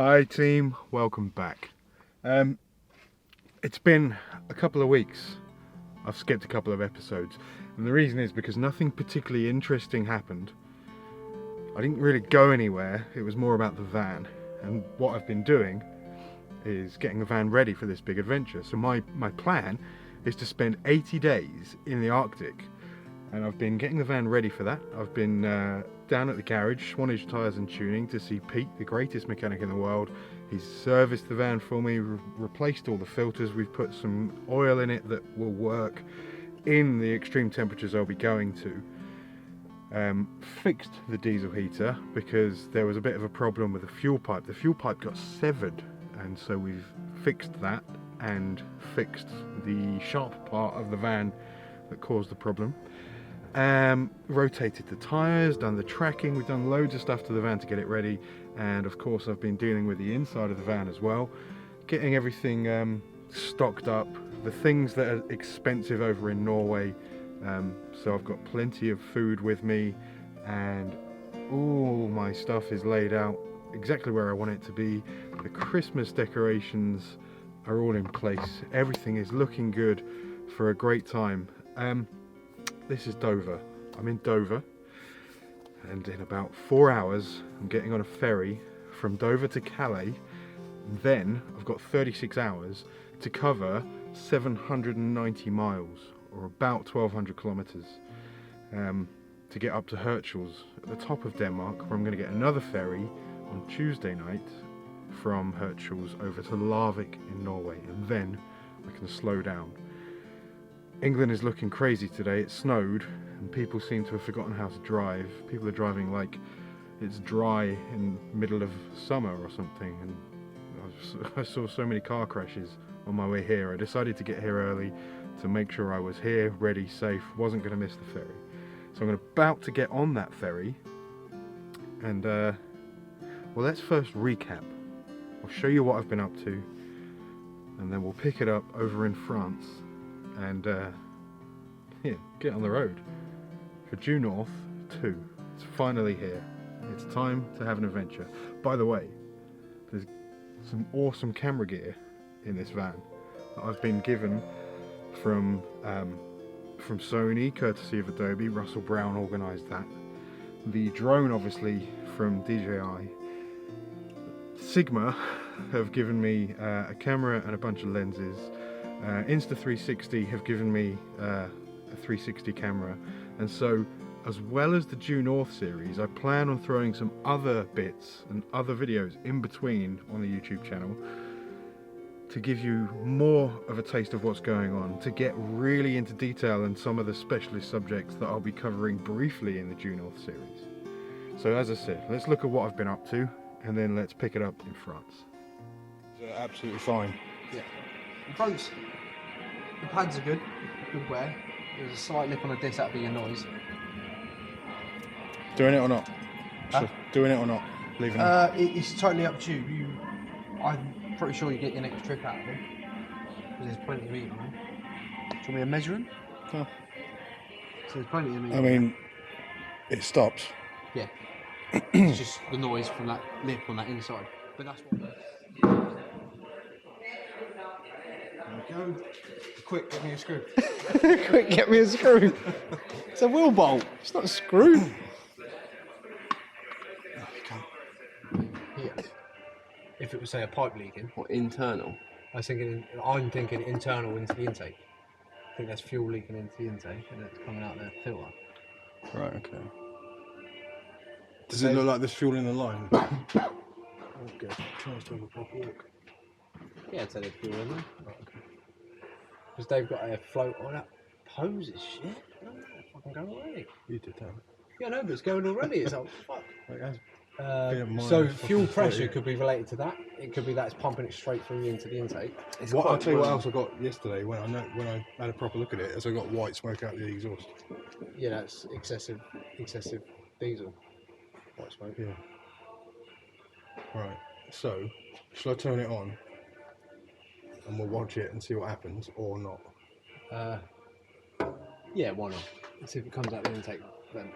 Hi team, welcome back. It's been a couple of weeks. I've skipped a couple of episodes, and the reason is because nothing particularly interesting happened. I didn't really go anywhere. It was more about the van, and what I've been doing is getting the van ready for this big adventure. So my plan is to spend 80 days in the Arctic, and I've been getting the van ready for that. I've been down at the garage, Swanage Tyres and Tuning, to see Pete, the greatest mechanic in the world. He's serviced the van for me, replaced all the filters, we've put some oil in it that will work in the extreme temperatures I'll be going to. Fixed the diesel heater because there was a bit of a problem with the fuel pipe. The fuel pipe got severed, and so we've fixed that and fixed the sharp part of the van that caused the problem. Rotated the tyres, done the tracking, we've done loads of stuff to the van to get it ready, and of course I've been dealing with the inside of the van as well, getting everything stocked up, the things that are expensive over in Norway. So I've got plenty of food with me, and all my stuff is laid out exactly where I want it to be. The Christmas decorations are all in place, everything is looking good for a great time. This is Dover. I'm in Dover, and in about 4 hours I'm getting on a ferry from Dover to Calais, and then I've got 36 hours to cover 790 miles, or about 1200 kilometers, to get up to Hirtshals at the top of Denmark, where I'm going to get another ferry on Tuesday night from Hirtshals over to Larvik in Norway, and then I can slow down. England is looking crazy today. It snowed and people seem to have forgotten how to drive. People are driving like it's dry in the middle of summer or something, and I saw so many car crashes on my way here. I decided to get here early to make sure I was here, ready, safe, wasn't going to miss the ferry. So I'm about to get on that ferry, and well, let's first recap. I'll show you what I've been up to, and then we'll pick it up over in France and yeah, get on the road for Due North 2. It's finally here. It's time to have an adventure. By the way, there's some awesome camera gear in this van that I've been given from Sony, courtesy of Adobe. Russell Brown organised that. The drone, obviously, from DJI. Sigma have given me a camera and a bunch of lenses. Insta360 have given me a 360 camera, and so as well as the Due North series, I plan on throwing some other bits and other videos in between on the YouTube channel to give you more of a taste of what's going on, to get really into detail in some of the specialist subjects that I'll be covering briefly in the Due North series. So as I said, let's look at what I've been up to, and then let's pick it up in France. Absolutely fine. Yeah. The brakes, the pads are good wear. There's a slight lip on the disc, that'd be a noise. Doing it or not? Huh? So doing it or not? Leaving it? It's totally up to you. I'm pretty sure you get your next trip out of it, because there's plenty of meat on it. Do you want me to measure them? Oh. So there's plenty of meat. I mean, it stops. Yeah. It's just the noise from that lip on that inside. But that's what. Go. Quick, get me a screw. Quick, get me a screw. It's a wheel bolt. It's not a screw. There we go. Yeah. If it was, say, a pipe leaking. What, internal? I'm thinking internal into the intake. I think there's fuel leaking into the intake and it's coming out the filter. Right, okay. Does it look like there's fuel in the line? Oh, good. Tries to have a proper walk. Yeah, I'd say there's fuel in there. Right, okay. Because they've got a float on that hose is shit. No, it's fucking going already. You did that. Yeah, no, but it's going already. It's like, fuck. Like, So fuel pressure could be related to that. It could be that it's pumping it straight through into the intake. I'll tell you what else I got yesterday when I had a proper look at it, is I got white smoke out the exhaust. Yeah, that's excessive diesel. White smoke. Yeah. Right. So, shall I turn it on and we'll watch it and see what happens, or not? Yeah, why not? Let's see if it comes out the intake then.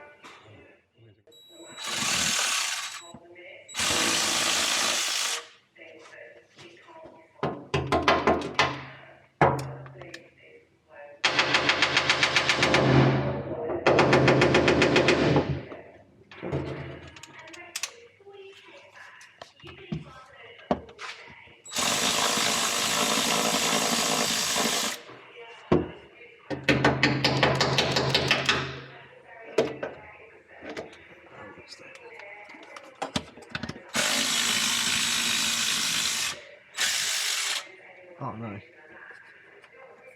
Oh no.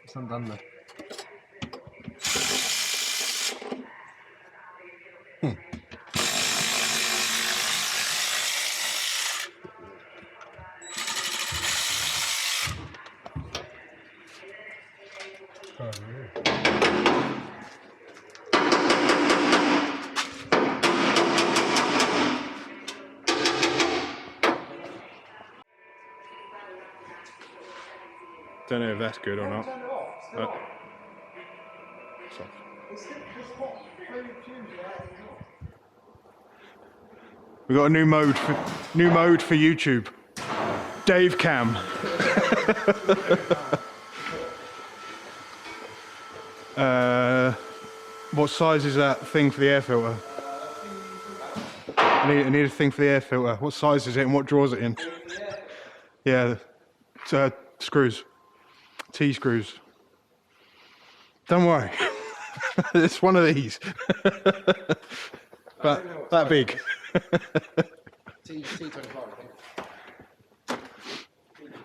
It's undone though. Don't know if that's good or not. We got a new mode for YouTube. Dave Cam. What size is that thing for the air filter? I need a thing for the air filter. What size is it and what draws it in? Yeah, screws. T-screws. Don't worry. It's one of these. But that big. T25, I think.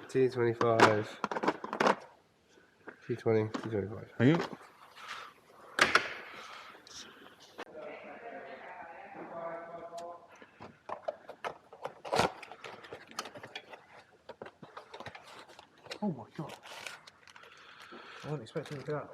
T25. T20, T25. Hang on. Oh my god. I wasn't expecting to do that.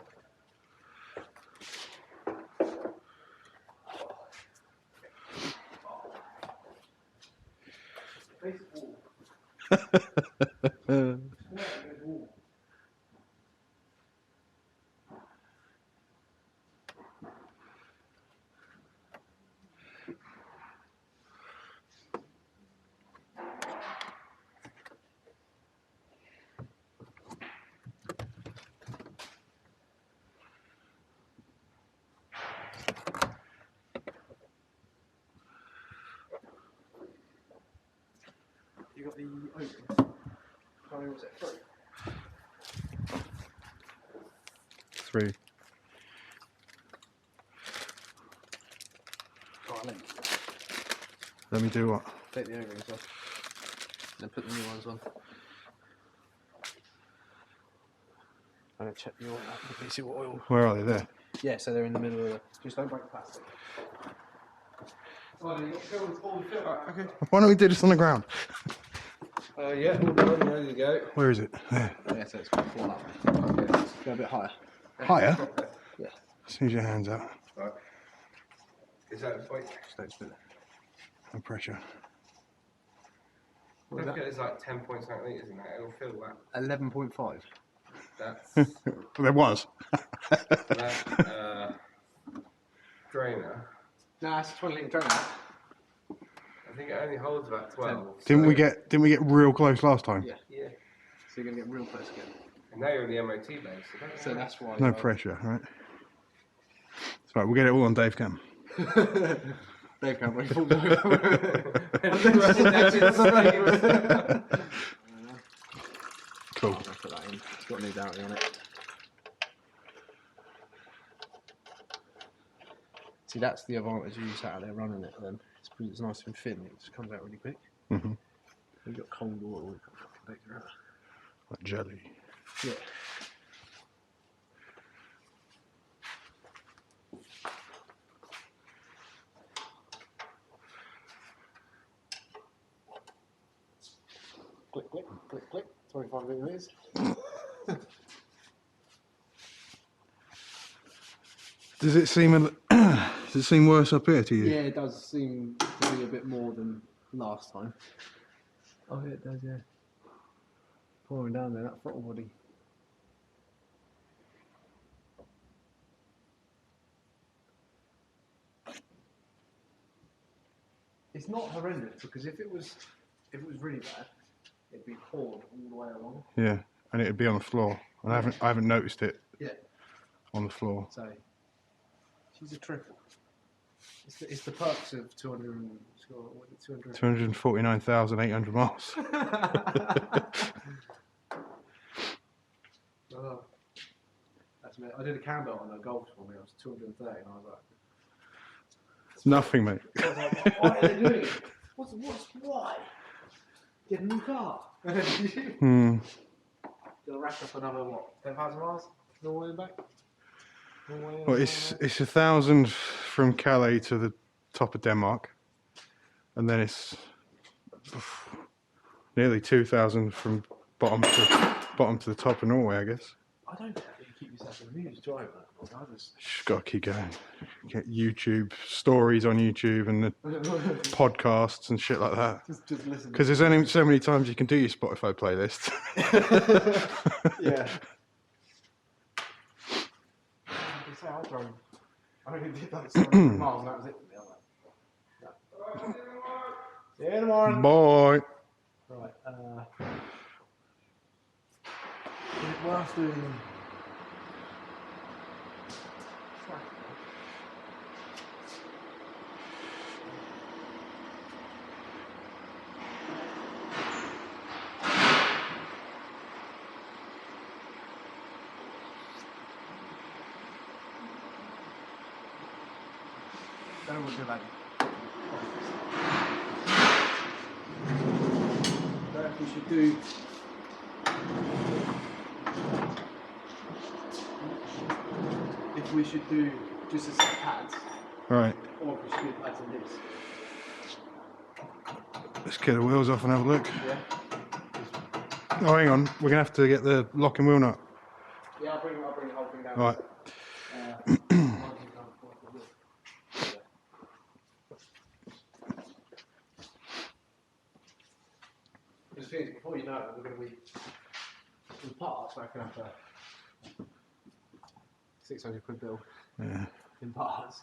You got the open? How many was it? 3? 3. Oh, Let me do what? take the O-rings off. Then put the new ones on. I'm going to check the oil. Let see what oil. Where are they? There. Yeah, so they're in the middle of the. Just don't break the plastic. Oh, you got to go with all the filter. Okay. Why don't we do this on the ground? Yeah, all done, ready to go. Where is it? There. Yeah, so it's going to fall up. Okay, let's go a bit higher. Higher? Yeah. Just use your hands out. Right. Is that a point? Just don't spin it. No pressure. What is Don't that? forget it's like 10 point something litres in that. It'll fill that. 11.5. That's There was. that drainer. No, it's a 20 litre drainer. I think it only holds about 12. Didn't we so- get real close last time? Yeah. Yeah. So you're going to get real close again. And now you're in the MOT base. So that's why. No pressure, right? It's right, we'll get it all on Dave Cam. Dave can't wait. Falls over. Cool. I'll put that in. It's got a new dowry on it. See, that's the advantage of you sat out there running it then. It's because it's nice and thin, it just comes out really quick. Mm-hmm. We've got cold water, we've got fucking data out. Like jelly. Yeah. Click, click, click, click. 25 degrees. Does it seem worse up here to you? Yeah, it does seem to be a bit more than last time. Oh yeah, it does, yeah. Pouring down there, that throttle body. It's not horrendous because if it was really bad, it'd be poured all the way along. Yeah, and it'd be on the floor. And I haven't noticed it Yeah. on the floor. So she's a triple. It's the perks of 200. What is it, 200? 249,800 miles. Oh, that's me. I did a cam belt on a Golf for me. I was 230, and I was like, It's nothing, mate. I was like, why are they doing it? Why? Get a new car. Hmm. Gonna rack up another what? 10,000 miles? Norway and back? Norway Well, it's 1,000 from Calais to the top of Denmark, and then it's nearly 2,000 from bottom to the top of Norway, I guess. I don't think you keep yourself amused driving that. Just gotta keep going. Get YouTube stories on YouTube and the podcasts and shit like that. Just listen. Because there's only so many times you can do your Spotify playlist. Yeah. I only did like 700 miles and that was it. See you in the morning. Bye. Right. Is it worth doing? Then we'll do like. Don't know if we should do. If we should do just a set of pads, Right. or if we should do pads and this. Let's get the wheels off and have a look. Yeah. Oh, hang on. We're gonna have to get the lock and wheel nut. Yeah, I'll bring the whole thing down. Right. Because the thing is, before you know it, we're going to be in parts racking up a 600 quid bill Yeah. in parts.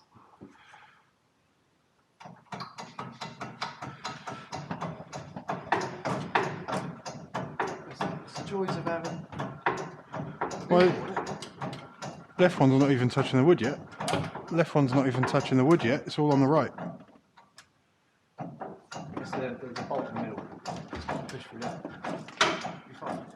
It's the joys of having. Well, left one's not even touching the wood yet. Left one's not even touching the wood yet. It's all on the right. It's the bolt in the middle. Push through that. Be fine.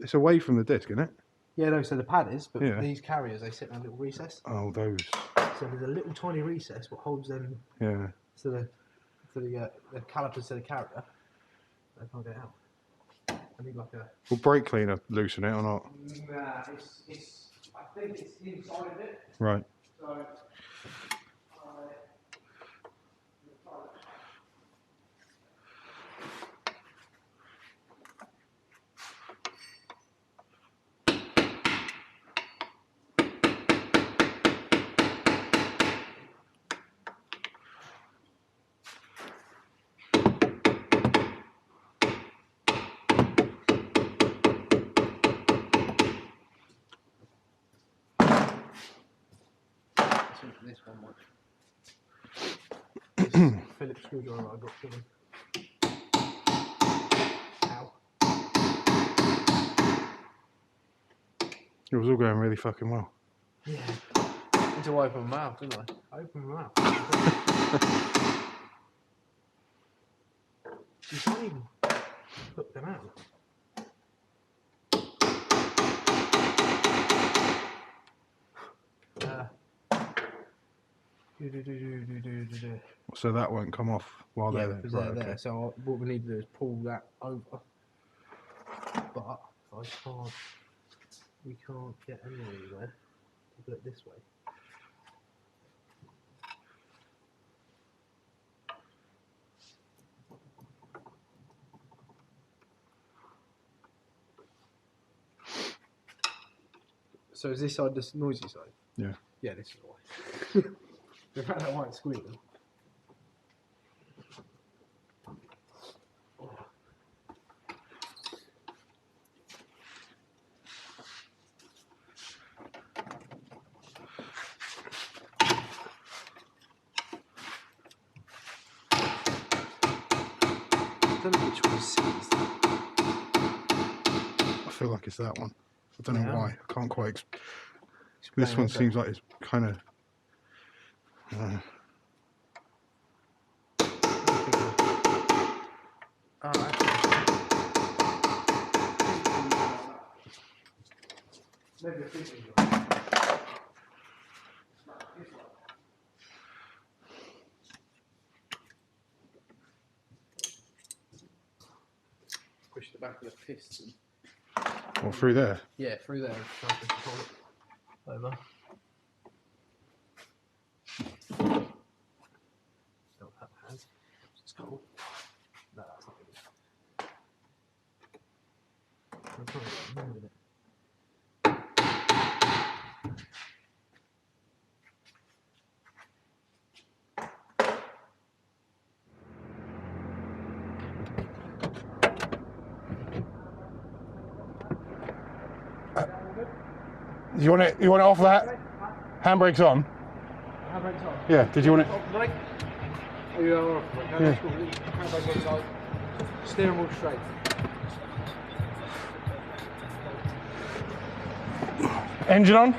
It's away from the disc, isn't it? Yeah, no, so the pad is, but Yeah. these carriers, they sit in a little recess. Oh, those. So there's a little tiny recess what holds them Yeah. to the calipers to the carrier. They can't get out. I need like a. Will brake cleaner loosen it or not? Nah, it's. I think it's inside of it. Right. So. This one might. Phillips screwdriver I got given. Ow. It was all going really fucking well. Yeah. Need to open my mouth, didn't I? Open my mouth. You can't even put them out. So that won't come off while Yeah, they're because there. they're Right, there. okay. So what we need to do is pull that over. But we can't get anywhere to put it this way. So is this side the noisy side? Yeah. Yeah, this is why. The fact that white squealing. I don't know which one is I feel like it's that one. I don't know Yeah. why. I can't quite. This one seems like it's kind of. Alright. Maybe a Push the back of the piston. Or through there? Yeah, through there. Try and push the over. Still that has. It's cool. No, that's not good. I'm trying to move it. You want it off that? Handbrake's on? Handbrake's on? Yeah, did you want it? Off the brake? Oh, you are off the brake. No, that's cool. Handbrake's on. Steering wheel straight. Engine on?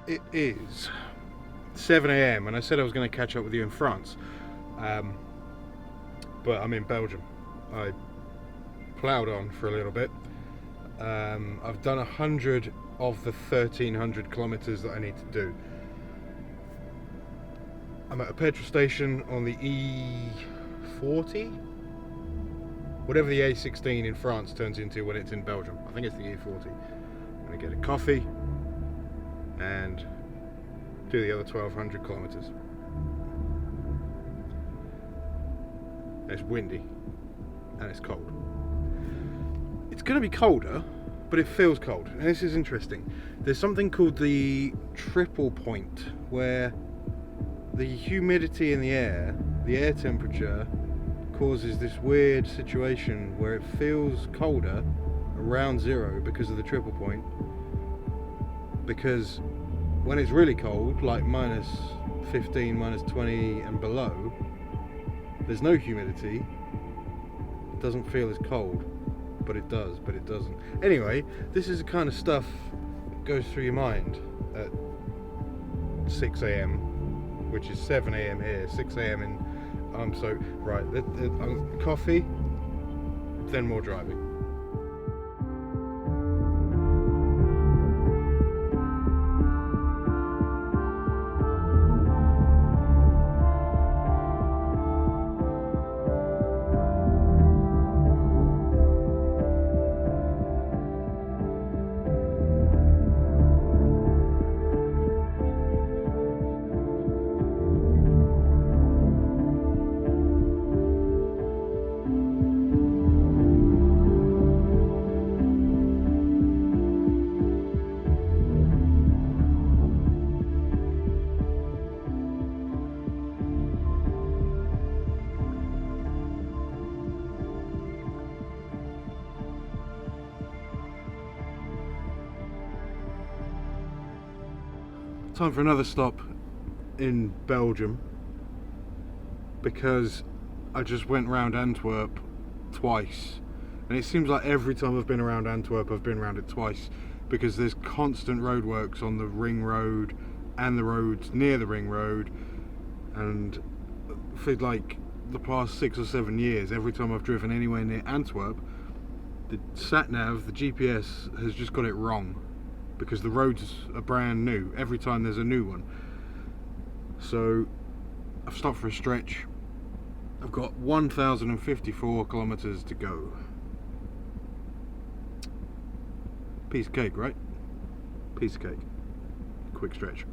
It is 7 AM and I said I was going to catch up with you in France, but I'm in Belgium. I ploughed on for a little bit. I've done 100 of the 1,300 kilometers that I need to do. I'm at a petrol station on the E40, whatever the A16 in France turns into when it's in Belgium. I think it's the E40. I'm going to get a coffee and do the other 1,200 kilometers. It's windy and it's cold. It's going to be colder, but it feels cold. And this is interesting. There's something called the triple point, where the humidity in the air temperature, causes this weird situation where it feels colder around zero because of the triple point. Because when it's really cold, like minus 15, minus 20 and below, there's no humidity. It doesn't feel as cold, but it does, but it doesn't. Anyway, this is the kind of stuff that goes through your mind at 6 AM, which is 7 AM here, 6 AM in, coffee, then more driving. Time for another stop in Belgium, because I just went round Antwerp twice, and it seems like every time I've been around Antwerp I've been around it twice, because there's constant roadworks on the ring road and the roads near the ring road, and for like the past 6 or 7 years, every time I've driven anywhere near Antwerp, the sat-nav, the GPS has just got it wrong, because the roads are brand new every time there's a new one. So I've stopped for a stretch. I've got 1,054 kilometers to go. Piece of cake, right? Piece of cake. Quick stretch.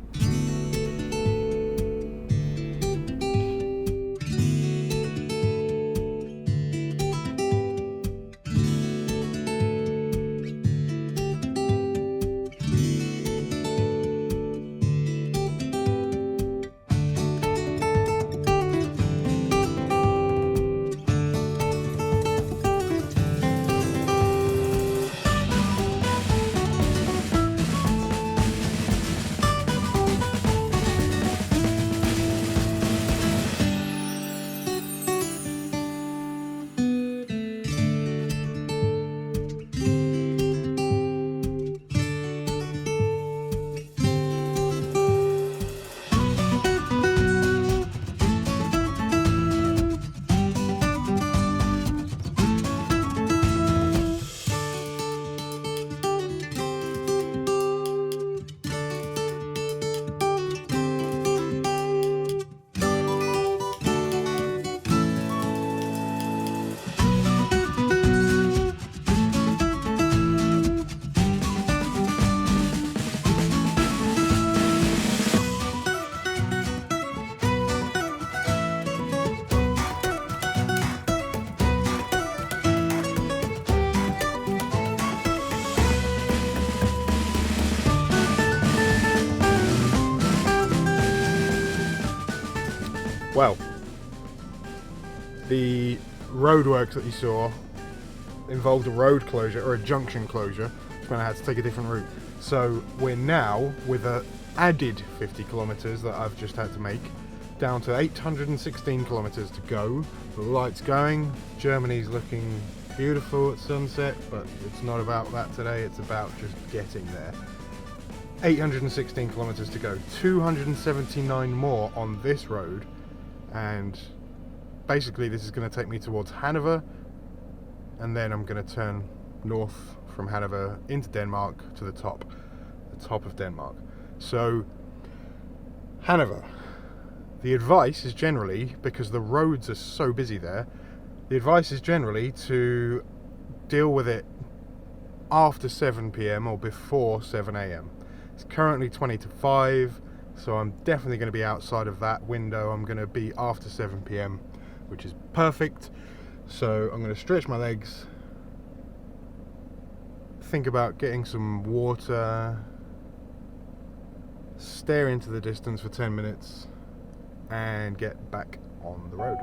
Well, the roadworks that you saw involved a road closure or a junction closure, which meant I had to take a different route. So we're now, with an added 50 kilometers that I've just had to make, down to 816 kilometers to go. The light's going, Germany's looking beautiful at sunset, but it's not about that today, it's about just getting there. 816 kilometers to go, 279 more on this road, and basically this is going to take me towards Hanover, and then I'm going to turn north from Hanover into Denmark to the top of Denmark. So Hanover, the advice is generally, because the roads are so busy there, the advice is generally to deal with it after 7 PM or before 7 AM. It's currently 20 to 5, so I'm definitely going to be outside of that window. I'm going to be after 7 PM, which is perfect. So I'm going to stretch my legs, think about getting some water, stare into the distance for 10 minutes, and get back on the road.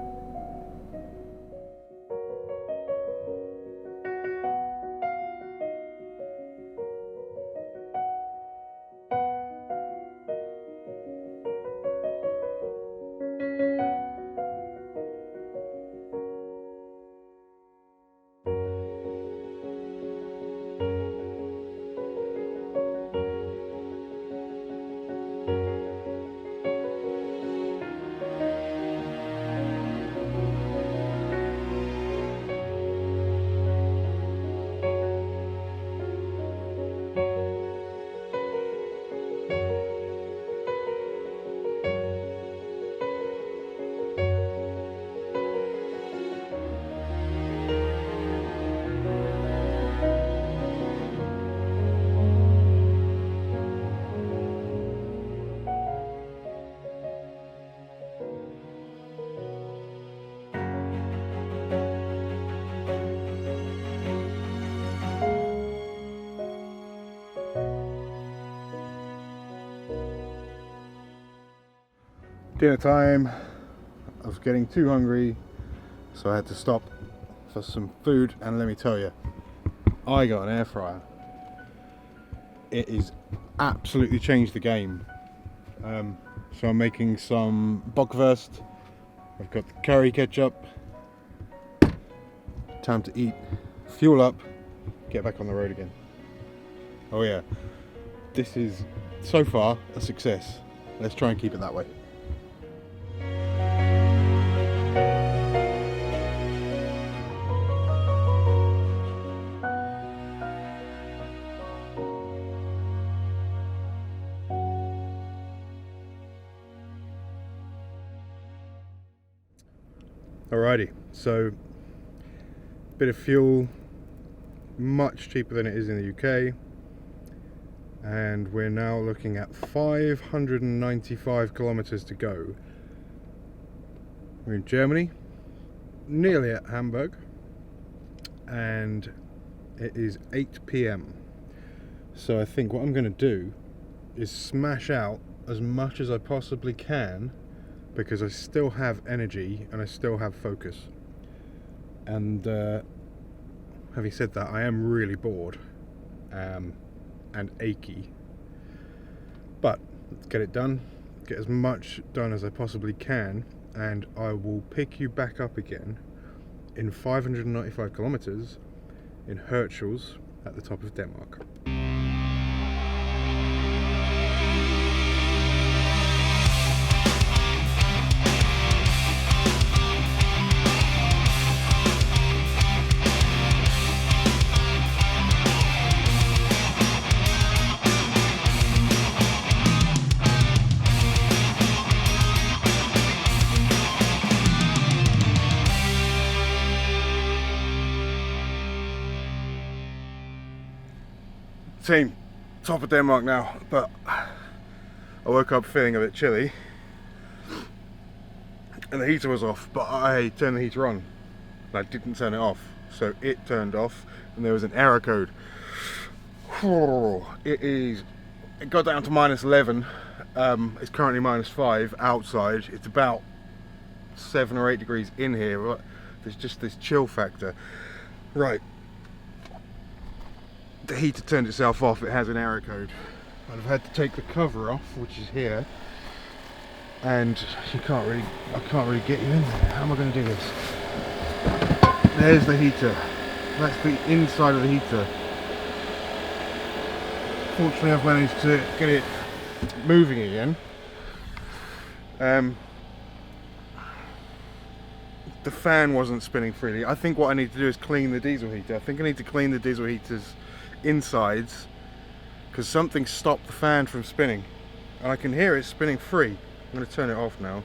Dinner time. I was getting too hungry, so I had to stop for some food, and let me tell you, I got an air fryer. It is absolutely changed the game. So I'm making some bockwurst. I've got the curry ketchup. Time to eat, fuel up, get back on the road again. Oh yeah, this is so far a success. Let's try and keep it that way. Alrighty, so bit of fuel, much cheaper than it is in the UK. and we're now looking at 595 kilometers to go. We're in Germany, nearly at Hamburg, and it is 8 p.m. So I think what I'm going to do is smash out as much as I possibly can, because I still have energy and I still have focus. And having said that, I am really bored and achy. But let's get it done, get as much done as I possibly can, and I will pick you back up again in 595 kilometers in Hirtshals at the top of Denmark. Team, top of Denmark now, but I woke up feeling a bit chilly and the heater was off, but I turned the heater on and I didn't turn it off, so it turned off and there was an error code. It got down to -11. It's currently -5 outside. It's about 7 or 8 degrees in here, but there's just this chill factor. Right. The heater turned itself off, it has an error code. I've had to take the cover off, which is here, and I can't really get you in there. How am I going to do this? There's the heater. That's the inside of the heater. Fortunately, I've managed to get it moving again. The fan wasn't spinning freely. I think what I need to do is clean the diesel heater. I think I need to clean the diesel heater's insides, because something stopped the fan from spinning and I can hear it spinning free. I'm going to turn it off now,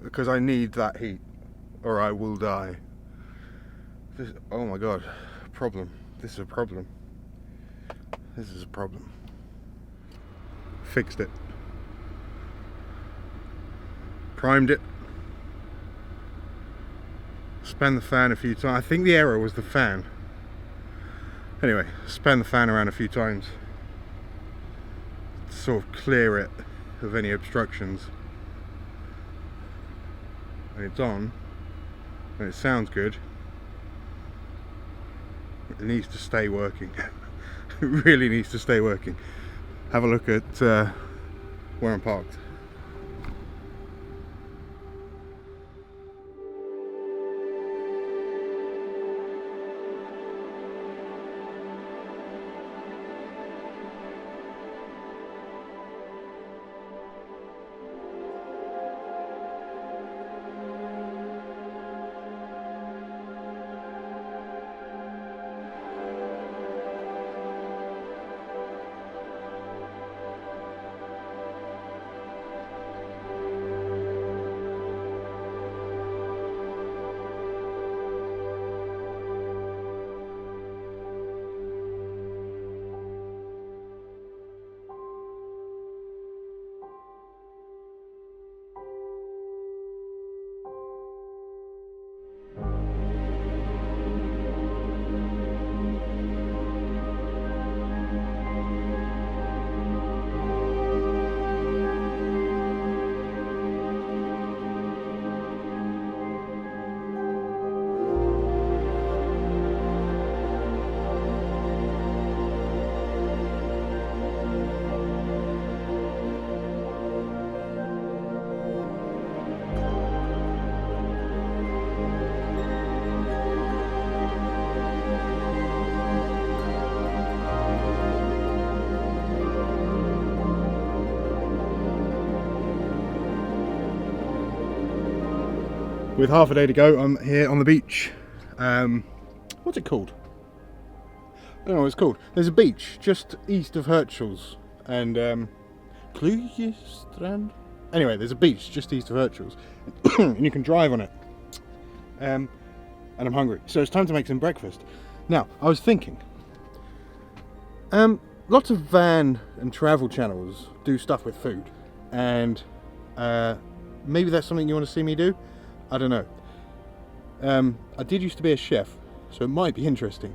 because I need that heat or I will die. Oh my god, problem. This is a problem. This is a problem. Fixed it. Primed it. Span the fan a few times. I think the error was the fan. Anyway, span the fan around a few times to sort of clear it of any obstructions. And it's on, and it sounds good. It needs to stay working. It really needs to stay working. Have a look at where I'm parked. With half a day to go, I'm here on the beach. What's it called? I don't know what it's called. There's a beach just east of Hirtshals and Klugestrand. Anyway, there's a beach just east of Hirtshals and you can drive on it. And I'm hungry, so it's time to make some breakfast. Now, I was thinking, Lots of van and travel channels do stuff with food, and maybe that's something you want to see me do. I don't know. I did used to be a chef, so it might be interesting.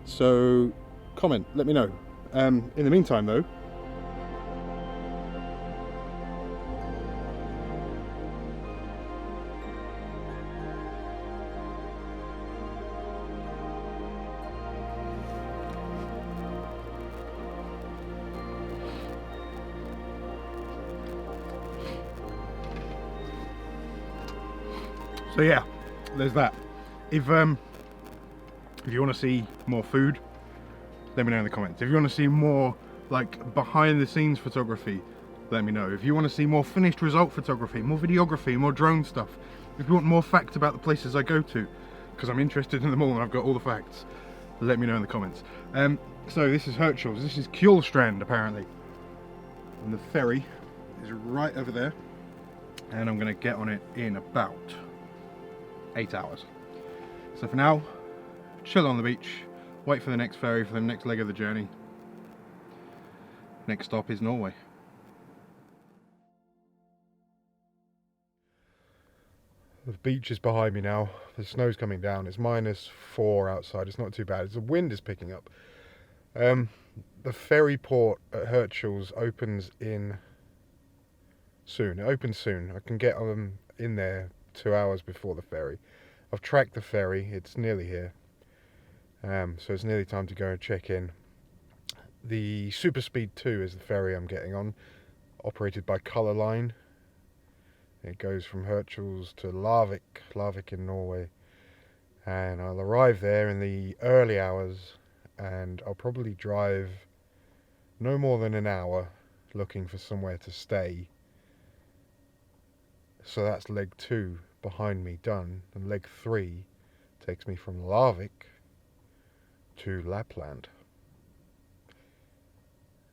So comment, let me know. In the meantime though, so yeah, there's that. If you want to see more food, let me know in the comments. If you want to see more like behind the scenes photography, let me know. If you want to see more finished result photography, more videography, more drone stuff, if you want more facts about the places I go to, because I'm interested in them all and I've got all the facts, let me know in the comments. So this is Herschel's, this is Kjolstrand apparently, and the ferry is right over there, and I'm going to get on it in about 8 hours. So for now, chill on the beach, wait for the next ferry for the next leg of the journey. Next stop is Norway. The beach is behind me now, the snow's coming down, it's -4 outside, it's not too bad, the wind is picking up. The ferry port at Herschel's opens in soon, it opens soon. I can get in there 2 hours before the ferry. I've tracked the ferry, it's nearly here, so it's nearly time to go and check in. The Super Speed 2 is the ferry I'm getting on, operated by Color Line. It goes from Herschel's to Larvik in Norway, and I'll arrive there in the early hours, and I'll probably drive no more than an hour looking for somewhere to stay. So that's leg 2 behind me done, and leg 3 takes me from Larvik to Lapland,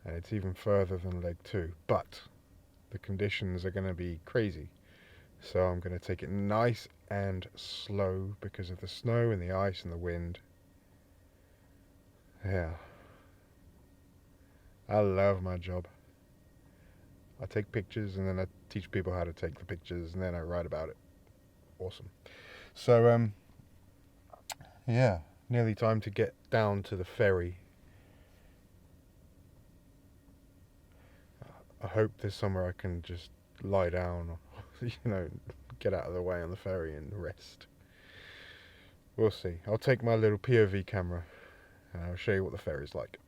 and it's even further than leg 2, but the conditions are going to be crazy, so I'm going to take it nice and slow because of the snow and the ice and the wind. Yeah, I love my job. I take pictures and then I teach people how to take the pictures and then I write about it. Awesome. So yeah, nearly time to get down to the ferry. I hope there's somewhere I can just lie down or, you know, get out of the way on the ferry and rest. We'll see. I'll take my little POV camera and I'll show you what the ferry's like.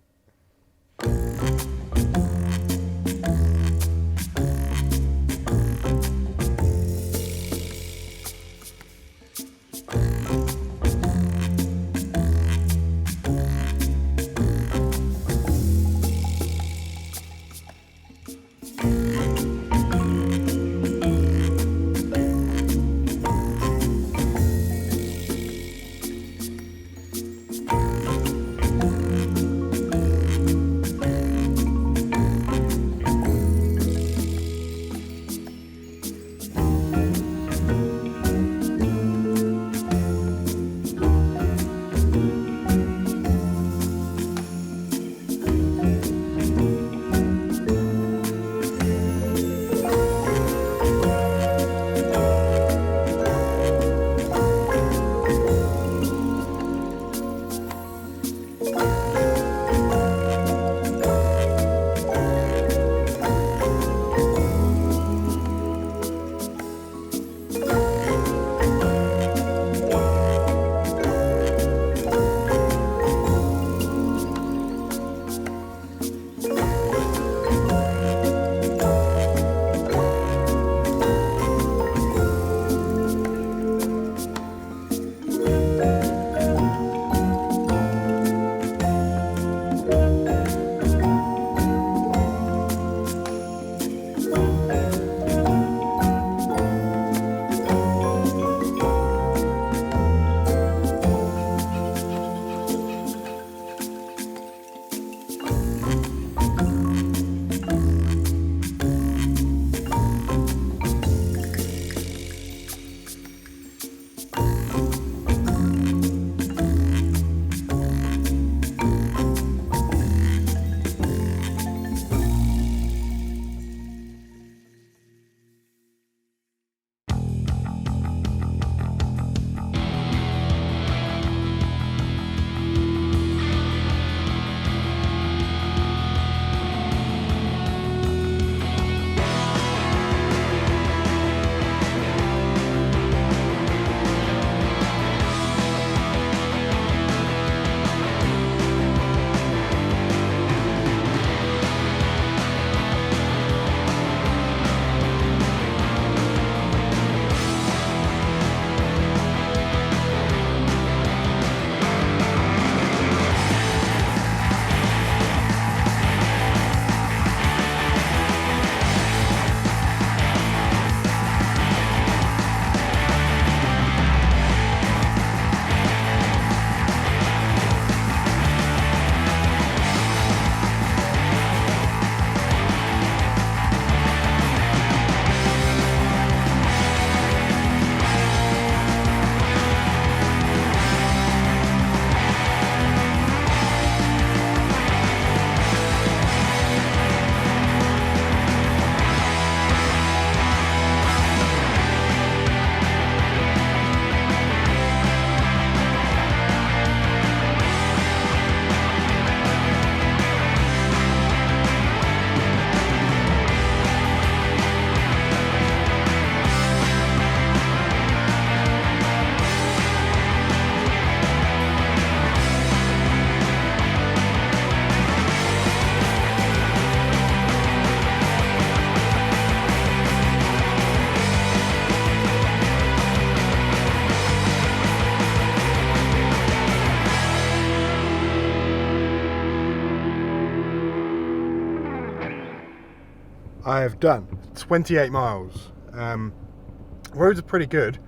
I have done 28 miles. Roads are pretty good.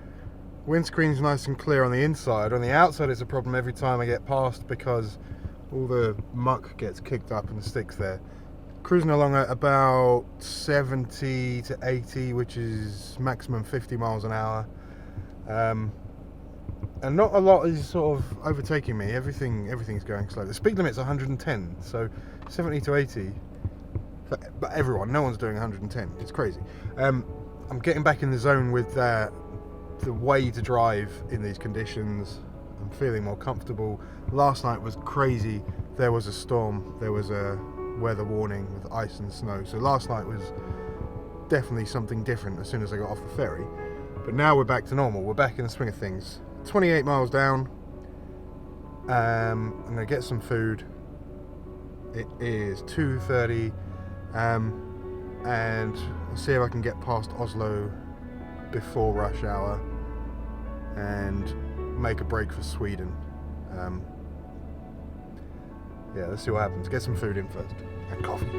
Windscreen's nice and clear on the inside. On the outside is a problem every time I get past because all the muck gets kicked up and sticks there. Cruising along at about 70 to 80, which is maximum 50 miles an hour. And not a lot is sort of overtaking me. Everything's going slow. The speed limit's 110, so 70 to 80. But everyone, no one's doing 110. It's crazy. I'm getting back in the zone with the way to drive in these conditions. I'm feeling more comfortable. Last night was crazy. There was a storm. There was a weather warning with ice and snow. So last night was definitely something different as soon as I got off the ferry. But now we're back to normal. We're back in the swing of things. 28 miles down. I'm going to get some food. It is 2:30. And I'll see if I can get past Oslo before rush hour and make a break for Sweden. Yeah, let's see what happens. Get some food in first and coffee.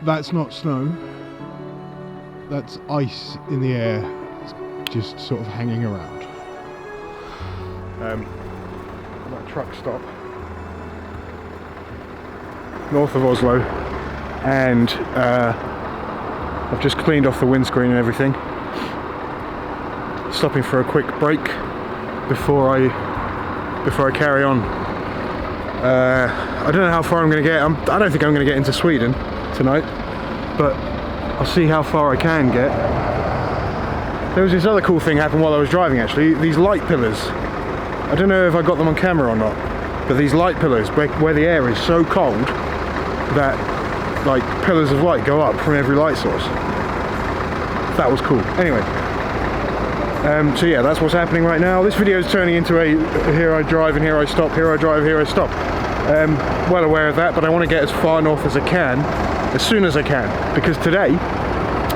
That's not snow, that's ice in the air, it's just sort of hanging around. I'm at a truck stop north of Oslo, and I've just cleaned off the windscreen and everything. Stopping for a quick break before I carry on. I don't know how far I'm going to get. I don't think I'm going to get into Sweden tonight, but I'll see how far I can get. There was this other cool thing happened while I was driving actually. These light pillars, I don't know if I got them on camera or not, but these light pillars where the air is so cold that like pillars of light go up from every light source. That was cool. Anyway, so yeah, that's what's happening right now. This video is turning into a here I drive and here I stop, here I drive, here I stop. Well aware of that, but I want to get as far north as I can, as soon as I can, because today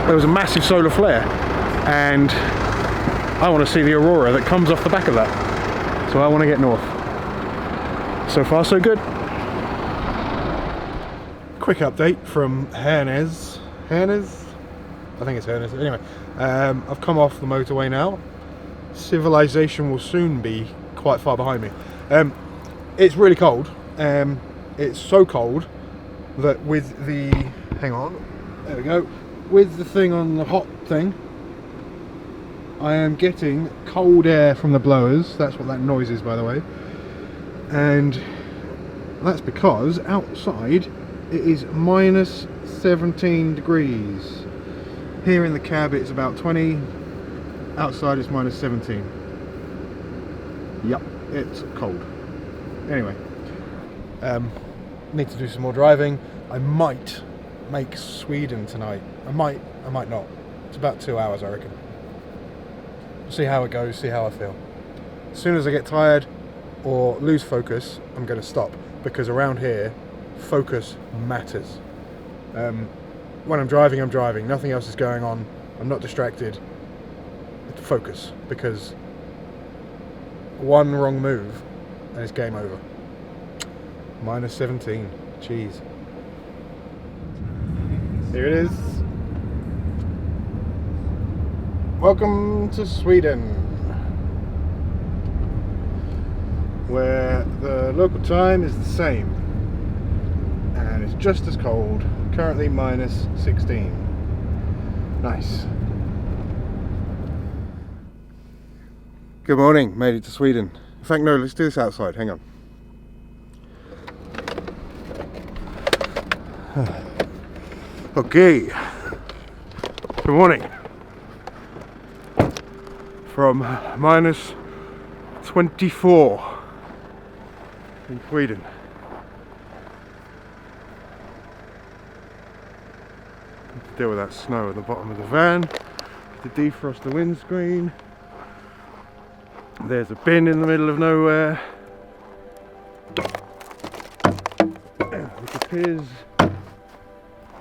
there was a massive solar flare and I want to see the aurora that comes off the back of that, so I want to get north. So far so good. Quick update from Hernes, I think it's Hernes. Anyway, I've come off the motorway now. Civilization will soon be quite far behind me. It's really cold. It's so cold that with the, hang on, there we go, with the thing on the hot thing, I am getting cold air from the blowers. That's what that noise is, by the way. And that's because outside it is minus 17 degrees. Here in the cab it's about 20, outside it's minus 17. Yep, it's cold. Anyway, need to do some more driving. I might make Sweden tonight. I might not. It's about 2 hours, I reckon. See how it goes, see how I feel. As soon as I get tired or lose focus, I'm going to stop, because around here focus matters. When I'm driving, nothing else is going on, I'm not distracted. Focus, because one wrong move and it's game over. Minus 17, jeez. Here it is. Welcome to Sweden, where the local time is the same and it's just as cold. Currently minus 16. Nice. Good morning, made it to Sweden. In fact, no, let's do this outside, hang on. Okay, good morning. From minus 24 in Sweden. To deal with that snow at the bottom of the van, to defrost the windscreen. There's a bin in the middle of nowhere, which appears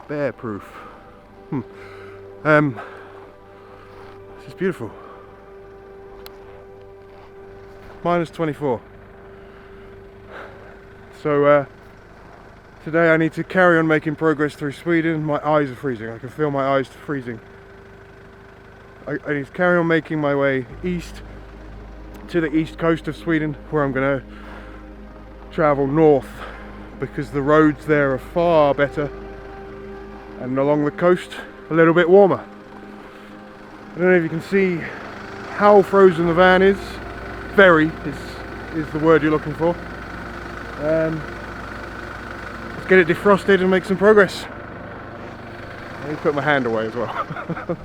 bear proof. This is beautiful. Minus 24. So today I need to carry on making progress through Sweden. My eyes are freezing. I can feel my eyes freezing. I need to carry on making my way east to the east coast of Sweden, where I'm going to travel north because the roads there are far better, and along the coast a little bit warmer. I don't know if you can see how frozen the van is. Very is the word you're looking for. Let's get it defrosted and make some progress. Let me put my hand away as well.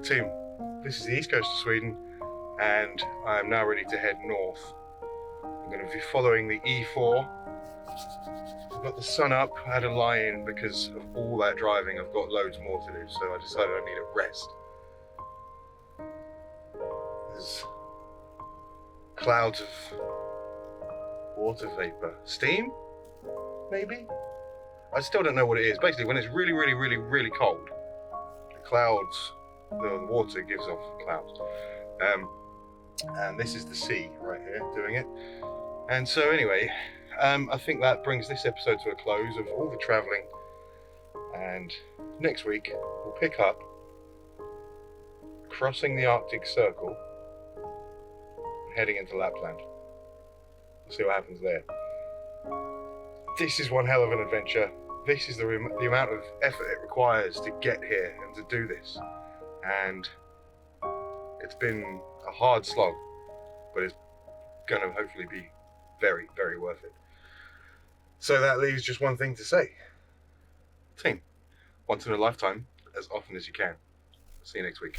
Team, this is the east coast of Sweden, and I am now ready to head north. I'm going to be following the E4. I've got the sun up. I had a lie-in because of all that driving. I've got loads more to do, so I decided I need a rest. There's clouds of water vapor. Steam? Maybe? I still don't know what it is. Basically, when it's really, really, really, really cold, the clouds, the water gives off clouds. And this is the sea right here doing it. And so anyway, I think that brings this episode to a close of all the travelling. And next week, we'll pick up crossing the Arctic Circle, heading into Lapland. We'll see what happens there. This is one hell of an adventure. This is the amount of effort it requires to get here and to do this. And it's been a hard slog, but it's going to hopefully be very, very worth it. So that leaves just one thing to say. Team, once in a lifetime, as often as you can. See you next week.